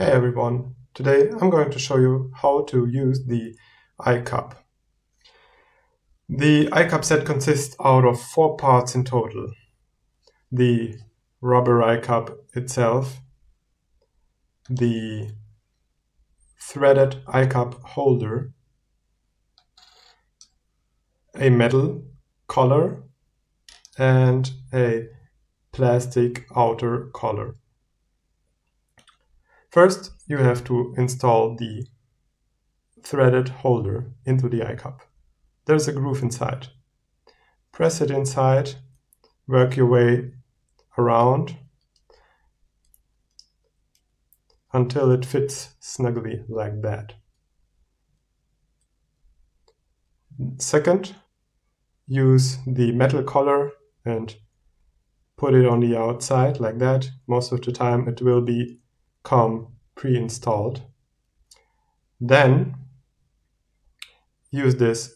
Hey everyone, today I'm going to show you how to use the Eyecup. The Eyecup set consists out of 4 parts in total. The rubber Eyecup itself, the threaded Eyecup holder, a metal collar, and a plastic outer collar. First, you have to install the threaded holder into the Eyecup. There's a groove inside. Press it inside, work your way around until it fits snugly like that. Second, use the metal collar and put it on the outside like that. Most of the time it will become pre-installed. Then use this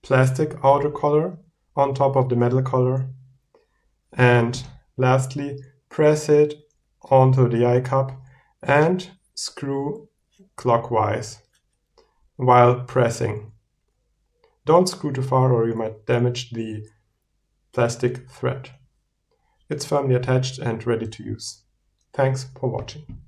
plastic outer collar on top of the metal collar, and lastly press it onto the Eyecup and screw clockwise while pressing. Don't screw too far or you might damage the plastic thread. It's firmly attached and ready to use. Thanks for watching.